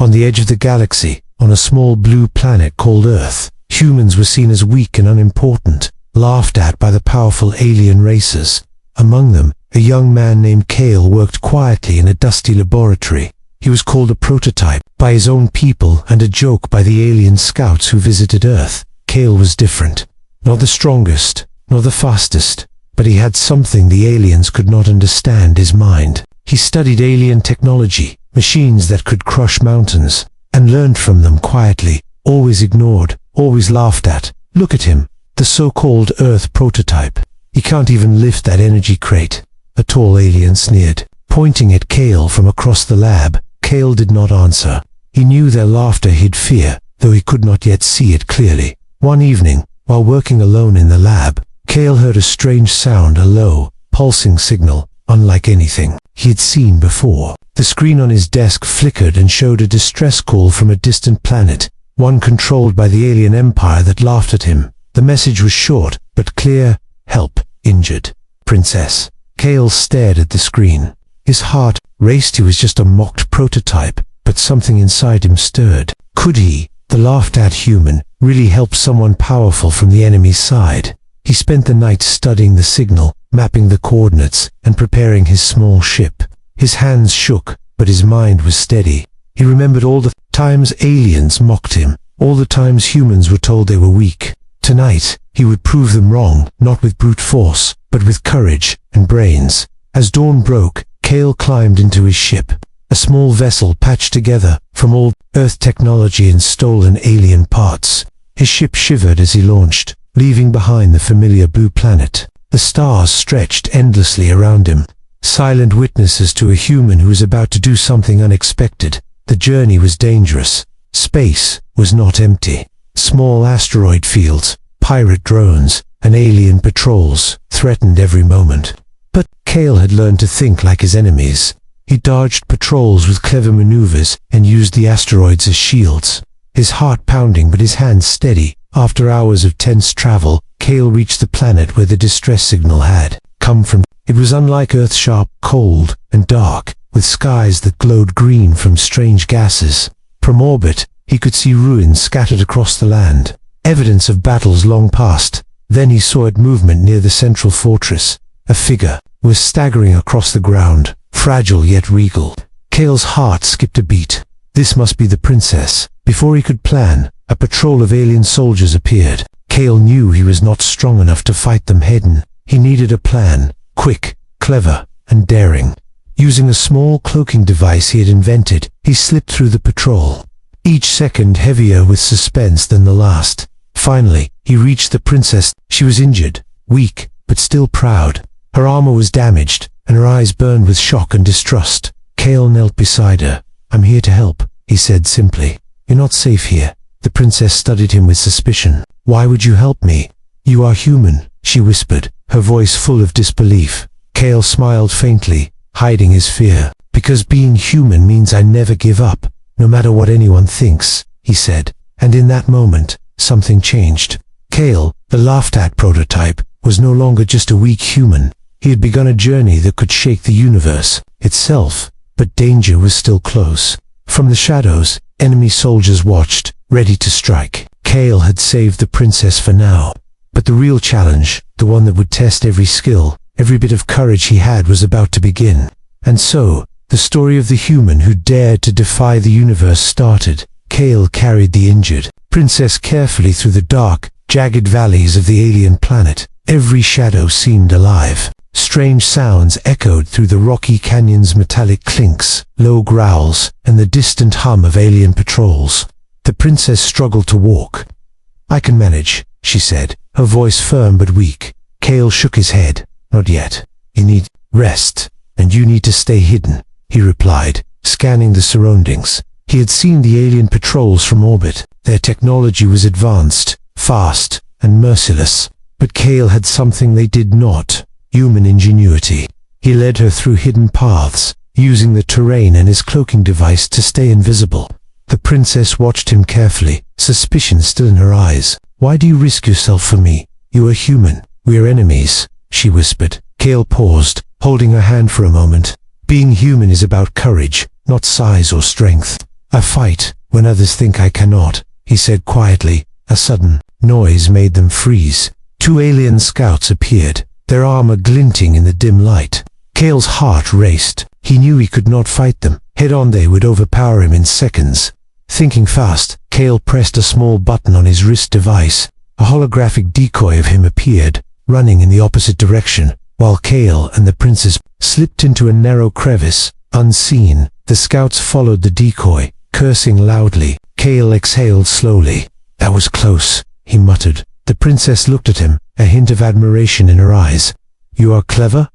On the edge of the galaxy, on a small blue planet called Earth, humans were seen as weak and unimportant, laughed at by the powerful alien races. Among them, a young man named Kale worked quietly in a dusty laboratory. He was called a prototype by his own people and a joke by the alien scouts who visited Earth. Kale was different. Not the strongest, nor the fastest, but he had something the aliens could not understand: his mind. He studied alien technology, machines that could crush mountains, and learned from them quietly, always ignored, always laughed at. Look at him, the so-called Earth prototype. He can't even lift that energy crate, a tall alien sneered, pointing at Kale from across the lab. Kale did not answer. He knew their laughter hid fear, though he could not yet see it clearly. One evening, while working alone in the lab, Kale heard a strange sound, a low, pulsing signal, unlike anything he had seen before. The screen on his desk flickered and showed a distress call from a distant planet, one controlled by the alien empire that laughed at him. The message was short, but clear: help, injured, princess. Kale stared at the screen. His heart raced. He was just a mocked prototype, but something inside him stirred. Could he, the laughed-at human, really help someone powerful from the enemy's side? He spent the night studying the signal, mapping the coordinates, and preparing his small ship. His hands shook, but his mind was steady. He remembered all the times aliens mocked him, all the times humans were told they were weak. Tonight, he would prove them wrong, not with brute force, but with courage and brains. As dawn broke, Kale climbed into his ship, a small vessel patched together from old Earth technology and stolen alien parts. His ship shivered as he launched, leaving behind the familiar blue planet. The stars stretched endlessly around him, silent witnesses to a human who was about to do something unexpected. The journey was dangerous. Space was not empty. Small asteroid fields, pirate drones, and alien patrols threatened every moment. But Kale had learned to think like his enemies. He dodged patrols with clever maneuvers and used the asteroids as shields. His heart pounding but his hands steady. After hours of tense travel, Kale reached the planet where the distress signal had come from. It was unlike Earth, sharp, cold, and dark, with skies that glowed green from strange gases. From orbit, he could see ruins scattered across the land, evidence of battles long past. Then he saw at movement near the central fortress. A figure was staggering across the ground, fragile yet regal. Kale's heart skipped a beat. This must be the princess. Before he could plan, a patrol of alien soldiers appeared. Kale knew he was not strong enough to fight them head-on. He needed a plan, quick, clever, and daring. Using a small cloaking device he had invented, he slipped through the patrol, each second heavier with suspense than the last. Finally, he reached the princess. She was injured, weak, but still proud. Her armor was damaged, and her eyes burned with shock and distrust. Kale knelt beside her. "I'm here to help," he said simply. "You're not safe here." The princess studied him with suspicion. "Why would you help me? You are human," she whispered, her voice full of disbelief. Kale smiled faintly, hiding his fear. "Because being human means I never give up, no matter what anyone thinks," he said. And in that moment, something changed. Kale, the laughed-at prototype, was no longer just a weak human. He had begun a journey that could shake the universe itself, but danger was still close. From the shadows, enemy soldiers watched, ready to strike. Kale had saved the princess for now. But the real challenge, the one that would test every skill, every bit of courage he had, was about to begin. And so, the story of the human who dared to defy the universe started. Kale carried the injured princess carefully through the dark, jagged valleys of the alien planet. Every shadow seemed alive. Strange sounds echoed through the rocky canyons, metallic clinks, low growls, and the distant hum of alien patrols. The princess struggled to walk. "I can manage," she said, her voice firm but weak. Kale shook his head. "Not yet. You need rest, and you need to stay hidden," he replied, scanning the surroundings. He had seen the alien patrols from orbit. Their technology was advanced, fast, and merciless. But Kale had something they did not: human ingenuity. He led her through hidden paths, using the terrain and his cloaking device to stay invisible. The princess watched him carefully, suspicion still in her eyes. "Why do you risk yourself for me? You are human. We are enemies," she whispered. Kale paused, holding her hand for a moment. "Being human is about courage, not size or strength. I fight when others think I cannot, he said quietly. A sudden noise made them freeze. 2 alien scouts appeared, their armor glinting in the dim light. Cale's heart raced. He knew he could not fight them. Head-on they would overpower him in seconds. Thinking fast, Cale pressed a small button on his wrist device. A holographic decoy of him appeared, running in the opposite direction, while Cale and the princess slipped into a narrow crevice. Unseen, the scouts followed the decoy, cursing loudly. Cale exhaled slowly. That was close, he muttered. The princess looked at him, a hint of admiration in her eyes. You are clever?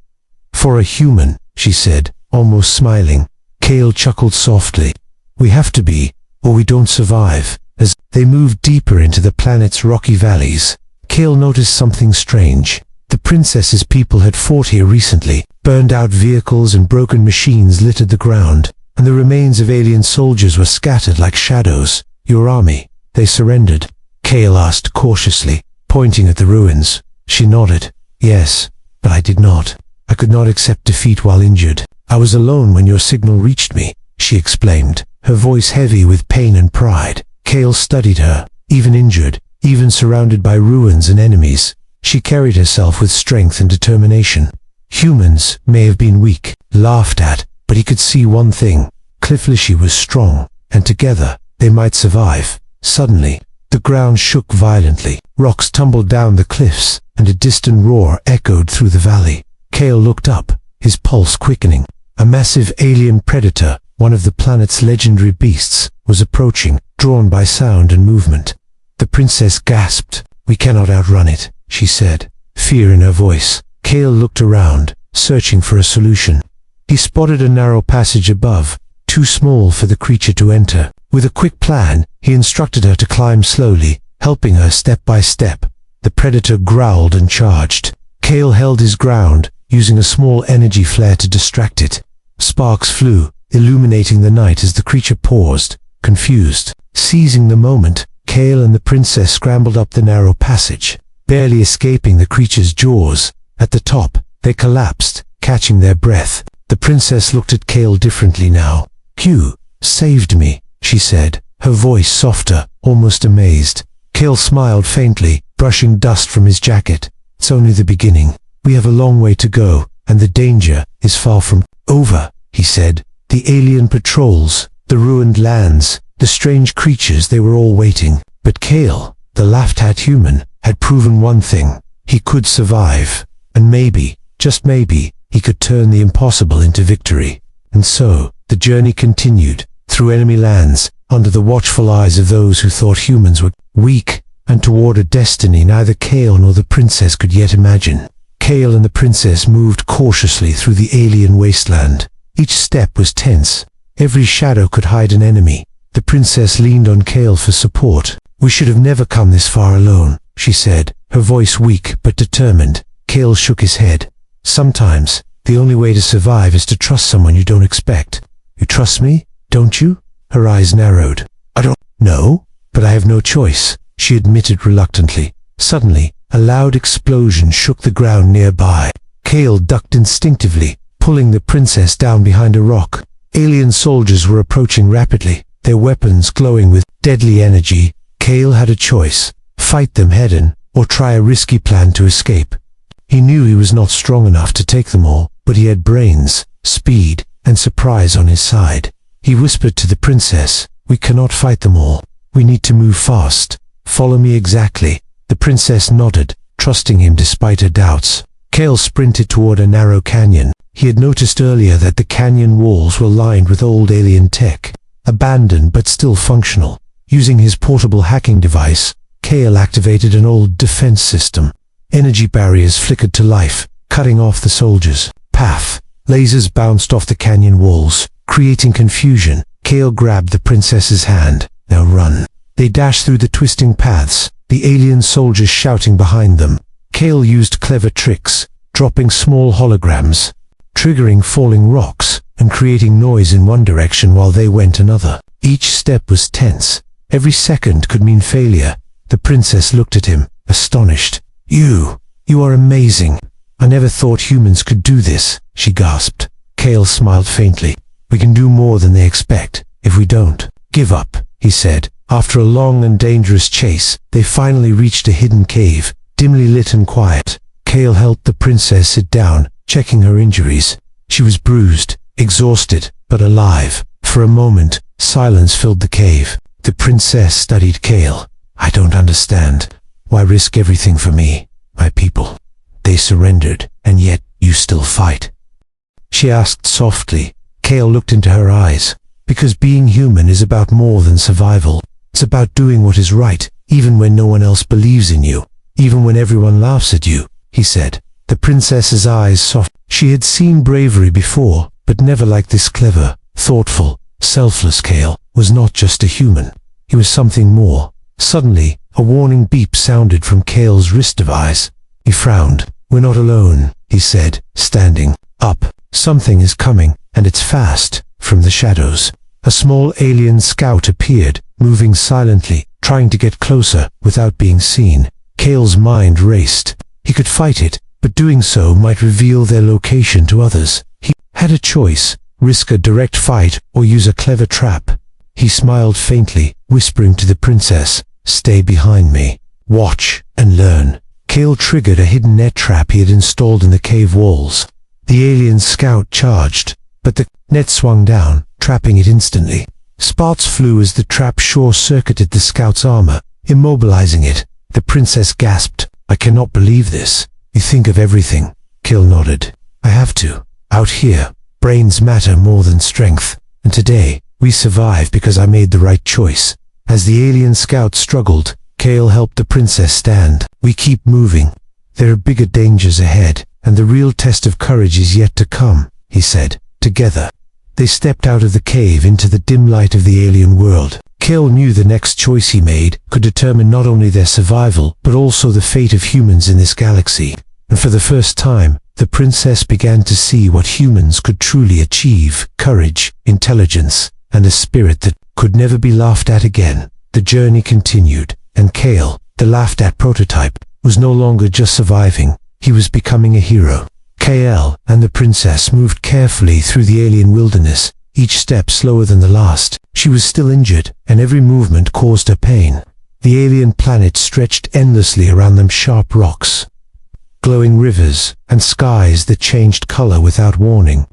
For a human, she said, almost smiling. Cale chuckled softly. We have to be, or we don't survive. As they moved deeper into the planet's rocky valleys, Cale noticed something strange. The princess's people had fought here recently. Burned-out vehicles and broken machines littered the ground, and the remains of alien soldiers were scattered like shadows. Your army, they surrendered? Cale asked cautiously, pointing at the ruins. She nodded. Yes, but I did not. I could not accept defeat while injured. I was alone when your signal reached me, she explained, her voice heavy with pain and pride. Cale studied her. Even injured, even surrounded by ruins and enemies, she carried herself with strength and determination. Humans may have been weak, laughed at, but he could see one thing. Clifflishi was strong, and together they might survive. Suddenly, the ground shook violently. Rocks tumbled down the cliffs, and a distant roar echoed through the valley. Cale looked up, his pulse quickening. A massive alien predator, one of the planet's legendary beasts, was approaching, drawn by sound and movement. The princess gasped. We cannot outrun it, she said, fear in her voice. Cale looked around, searching for a solution. He spotted a narrow passage above, too small for the creature to enter. With a quick plan, he instructed her to climb slowly, helping her step by step. The predator growled and charged. Cale held his ground, using a small energy flare to distract it. Sparks flew, illuminating the night as the creature paused, confused. Seizing the moment, Cale and the princess scrambled up the narrow passage, barely escaping the creature's jaws. At the top, they collapsed, catching their breath. The princess looked at Cale differently now. You saved me, she said, her voice softer, almost amazed. Cale smiled faintly, brushing dust from his jacket. It's only the beginning. We have a long way to go, and the danger is far from over, he said. The alien patrols, the ruined lands, the strange creatures, they were all waiting. But Cale, the laughed-at human, had proven one thing. He could survive. And maybe, just maybe, he could turn the impossible into victory. And so, the journey continued, through enemy lands, under the watchful eyes of those who thought humans were weak, and toward a destiny neither Cale nor the princess could yet imagine. Cale and the princess moved cautiously through the alien wasteland. Each step was tense. Every shadow could hide an enemy. The princess leaned on Cale for support. We should have never come this far alone, she said, her voice weak but determined. Cale shook his head. Sometimes, the only way to survive is to trust someone you don't expect. You trust me, don't you? Her eyes narrowed. I don't know, but I have no choice, she admitted reluctantly. Suddenly, a loud explosion shook the ground nearby. Cale ducked instinctively, pulling the princess down behind a rock. Alien soldiers were approaching rapidly, their weapons glowing with deadly energy. Cale had a choice: fight them head-on, or try a risky plan to escape. He knew he was not strong enough to take them all, but he had brains, speed, and surprise on his side. He whispered to the princess, "We cannot fight them all. We need to move fast. Follow me exactly." The princess nodded, trusting him despite her doubts. Cale sprinted toward a narrow canyon. He had noticed earlier that the canyon walls were lined with old alien tech, abandoned but still functional. Using his portable hacking device, Cale activated an old defense system. Energy barriers flickered to life, cutting off the soldiers' path. Lasers bounced off the canyon walls, creating confusion. Cale grabbed the princess's hand. "Now run." They dashed through the twisting paths, the alien soldiers shouting behind them. Cale used clever tricks, dropping small holograms, triggering falling rocks, and creating noise in one direction while they went another. Each step was tense. Every second could mean failure. The princess looked at him, astonished. You are amazing. I never thought humans could do this," she gasped. Cale smiled faintly. "We can do more than they expect, if we don't." Give up, he said. After a long and dangerous chase, they finally reached a hidden cave, dimly lit and quiet. Kale helped the princess sit down, checking her injuries. She was bruised, exhausted, but alive. For a moment, silence filled the cave. The princess studied Kale. I don't understand. Why risk everything for me? My people. They surrendered, and yet you still fight. She asked softly. Kale looked into her eyes. Because being human is about more than survival. It's about doing what is right, even when no one else believes in you, even when everyone laughs at you, he said. The princess's eyes softened. She had seen bravery before, but never like this clever, thoughtful, selfless Kale was not just a human. He was something more. Suddenly, a warning beep sounded from Kale's wrist device. He frowned. We're not alone, he said, standing up. Something is coming, and it's fast. From the shadows, a small alien scout appeared, moving silently, trying to get closer without being seen. Kale's mind raced. He could fight it, but doing so might reveal their location to others. He had a choice, risk a direct fight or use a clever trap. He smiled faintly, whispering to the princess, "Stay behind me. Watch and learn." Kale triggered a hidden net trap he had installed in the cave walls. The alien scout charged, but the net swung down, trapping it instantly. Sparks flew as the trap short-circuited the scout's armor, immobilizing it. The princess gasped. I cannot believe this. You think of everything. Kale nodded. I have to. Out here, brains matter more than strength. And today, we survive because I made the right choice. As the alien scout struggled, Kale helped the princess stand. We keep moving. There are bigger dangers ahead, and the real test of courage is yet to come, he said. Together, they stepped out of the cave into the dim light of the alien world. Kale knew the next choice he made could determine not only their survival, but also the fate of humans in this galaxy. And for the first time, the princess began to see what humans could truly achieve: courage, intelligence, and a spirit that could never be laughed at again. The journey continued, and Kale, the laughed-at prototype, was no longer just surviving. He was becoming a hero. Kale and the princess moved carefully through the alien wilderness, each step slower than the last. She was still injured, and every movement caused her pain. The alien planet stretched endlessly around them, sharp rocks, glowing rivers, and skies that changed color without warning.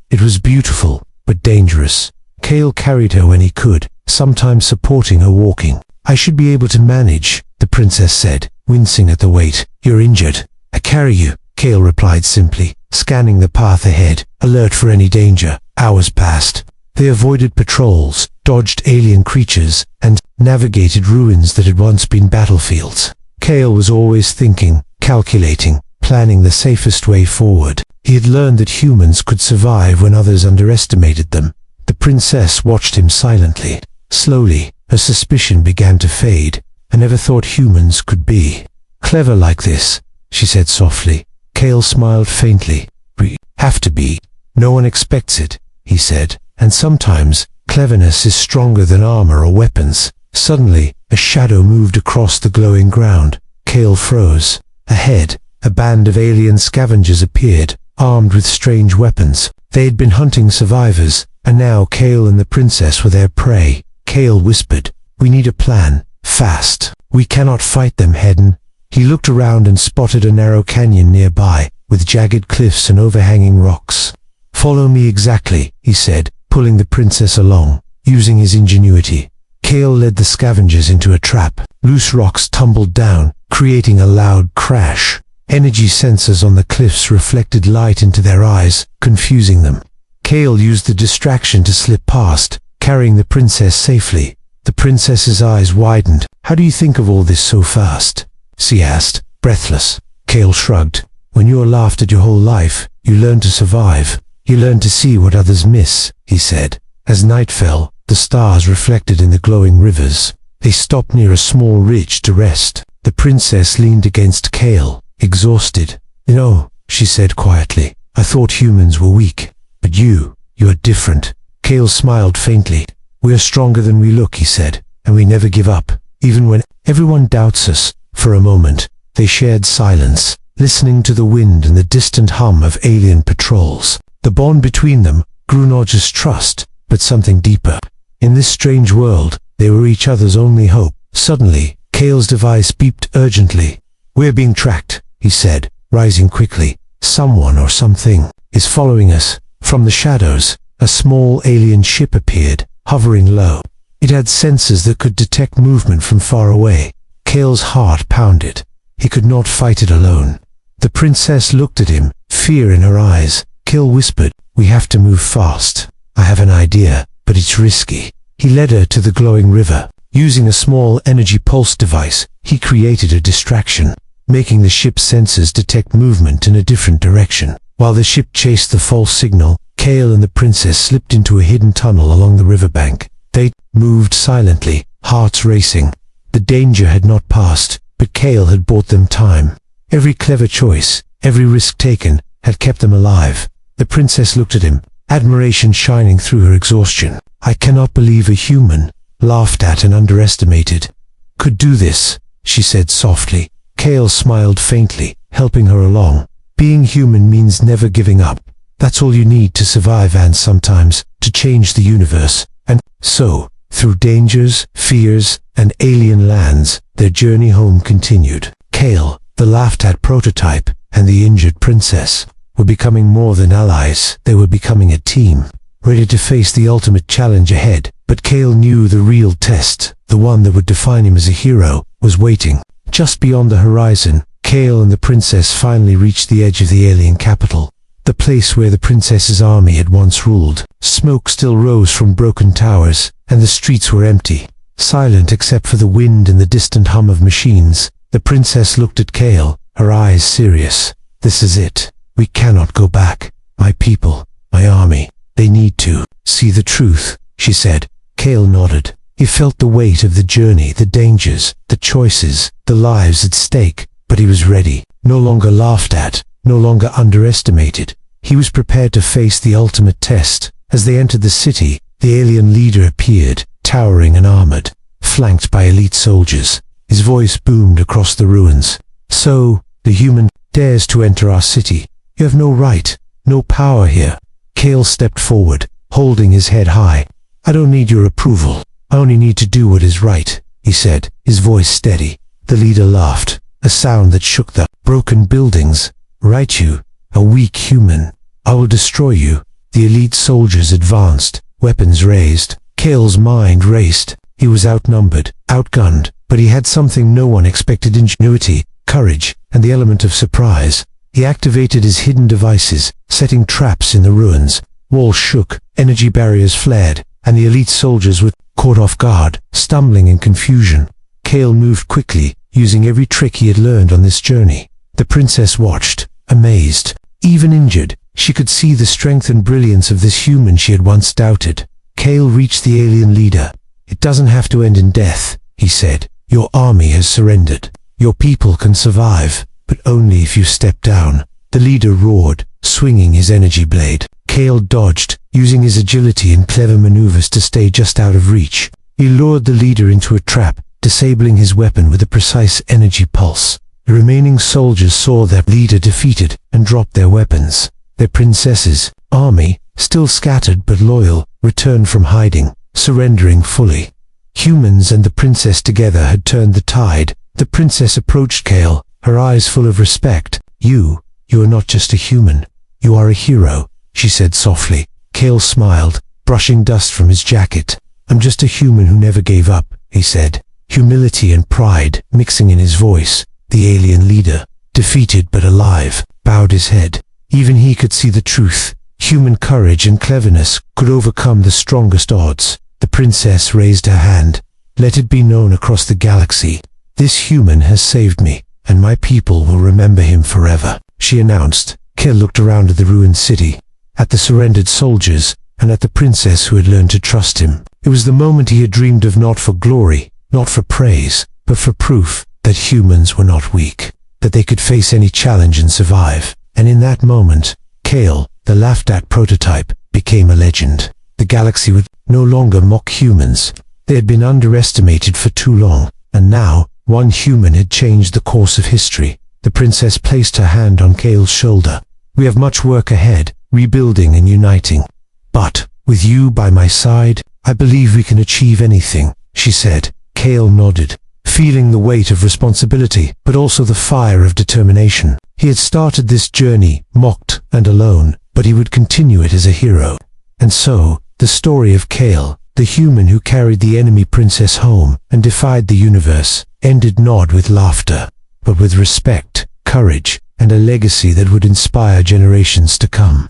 It was beautiful, but dangerous. Kale carried her when he could, sometimes supporting her walking. I should be able to manage, the princess said, wincing at the weight. You're injured. I carry you, Kale replied simply, scanning the path ahead, alert for any danger. Hours passed. They avoided patrols, dodged alien creatures, and navigated ruins that had once been battlefields. Kale was always thinking, calculating, planning the safest way forward. He had learned that humans could survive when others underestimated them. The princess watched him silently. Slowly, her suspicion began to fade. I never thought humans could be clever like this, she said softly. Kale smiled faintly. We have to be. No one expects it, he said. And sometimes, cleverness is stronger than armor or weapons. Suddenly, a shadow moved across the glowing ground. Kale froze. Ahead, a band of alien scavengers appeared, armed with strange weapons. They had been hunting survivors, and now Kale and the princess were their prey. Kale whispered, "We need a plan. Fast. We cannot fight them head-on." He looked around and spotted a narrow canyon nearby, with jagged cliffs and overhanging rocks. "Follow me exactly," he said, pulling the princess along, using his ingenuity. Kale led the scavengers into a trap. Loose rocks tumbled down, creating a loud crash. Energy sensors on the cliffs reflected light into their eyes, confusing them. Kale used the distraction to slip past, carrying the princess safely. The princess's eyes widened. "How do you think of all this so fast?" she asked, breathless. Kale shrugged. "When you are laughed at your whole life, you learn to survive. You learn to see what others miss," he said. As night fell, the stars reflected in the glowing rivers. They stopped near a small ridge to rest. The princess leaned against Kale, exhausted. "You know," she said quietly, "I thought humans were weak. But you are different." Kale smiled faintly. "We are stronger than we look," he said, "and we never give up, even when everyone doubts us." For a moment, they shared silence, listening to the wind and the distant hum of alien patrols. The bond between them grew not just trust, but something deeper. In this strange world, they were each other's only hope. Suddenly, Kale's device beeped urgently. "We're being tracked," he said, rising quickly. "Someone or something is following us." From the shadows, a small alien ship appeared, hovering low. It had sensors that could detect movement from far away. Kale's heart pounded. He could not fight it alone. The princess looked at him, fear in her eyes. Kale whispered, "We have to move fast. I have an idea, but it's risky." He led her to the glowing river. Using a small energy pulse device, he created a distraction, making the ship's sensors detect movement in a different direction. While the ship chased the false signal, Kale and the princess slipped into a hidden tunnel along the riverbank. They moved silently, hearts racing. The danger had not passed, but Kale had bought them time. Every clever choice, every risk taken, had kept them alive. The princess looked at him, admiration shining through her exhaustion. "I cannot believe a human, laughed at and underestimated, could do this," she said softly. Kale smiled faintly, helping her along. "Being human means never giving up. That's all you need to survive and sometimes to change the universe." And so, through dangers, fears, and alien lands, their journey home continued. Kale, the laughed-at prototype, and the injured princess were becoming more than allies. They were becoming a team, ready to face the ultimate challenge ahead. But Kale knew the real test, the one that would define him as a hero, was waiting. Just beyond the horizon, Kale and the princess finally reached the edge of the alien capital, the place where the princess's army had once ruled. Smoke still rose from broken towers, and the streets were empty, silent except for the wind and the distant hum of machines. The princess looked at Kale, her eyes serious. "This is it. We cannot go back. My people, my army, they need to see the truth," she said. Kale nodded. He felt the weight of the journey, the dangers, the choices, the lives at stake, but he was ready. No longer laughed at, no longer underestimated. He was prepared to face the ultimate test. As they entered the city, the alien leader appeared, towering and armored, flanked by elite soldiers. His voice boomed across the ruins. "So, the human dares to enter our city. You have no right, no power here." Kale stepped forward, holding his head high. "I don't need your approval. I only need to do what is right," he said, his voice steady. The leader laughed, a sound that shook the broken buildings. "Right, you, a weak human. I will destroy you." The elite soldiers advanced, weapons raised. Kale's mind raced. He was outnumbered, outgunned, but he had something no one expected: ingenuity, courage, and the element of surprise. He activated his hidden devices, setting traps in the ruins. Walls shook, energy barriers flared, and the elite soldiers were caught off guard, stumbling in confusion. Kale moved quickly, using every trick he had learned on this journey. The princess watched, amazed. Even injured, she could see the strength and brilliance of this human she had once doubted. Kale reached the alien leader. "It doesn't have to end in death," he said. "Your army has surrendered. Your people can survive, but only if you step down." The leader roared, swinging his energy blade. Kale dodged, using his agility and clever maneuvers to stay just out of reach. He lured the leader into a trap, disabling his weapon with a precise energy pulse. The remaining soldiers saw their leader defeated and dropped their weapons. Their princess's army, still scattered but loyal, returned from hiding, surrendering fully. Humans and the princess together had turned the tide. The princess approached Kale, her eyes full of respect. You are not just a human. You are a hero," she said softly. Kale smiled, brushing dust from his jacket. "I'm just a human who never gave up," he said, humility and pride mixing in his voice. The alien leader, defeated but alive, bowed his head. Even he could see the truth. Human courage and cleverness could overcome the strongest odds. The princess raised her hand. "Let it be known across the galaxy. This human has saved me, and my people will remember him forever," she announced. Kale looked around at the ruined city, at the surrendered soldiers, and at the princess who had learned to trust him. It was the moment he had dreamed of, not for glory, not for praise, but for proof that humans were not weak, that they could face any challenge and survive. And in that moment, Kale, the laughed-at prototype, became a legend. The galaxy would no longer mock humans. They had been underestimated for too long, and now, one human had changed the course of history. The princess placed her hand on Kale's shoulder. "We have much work ahead, rebuilding and uniting. But, with you by my side, I believe we can achieve anything, she said. Cale nodded, feeling the weight of responsibility, but also the fire of determination. He had started this journey, mocked and alone, but he would continue it as a hero. And so, the story of Cale, the human who carried the enemy princess home and defied the universe, ended not with laughter, but with respect, courage, and a legacy that would inspire generations to come.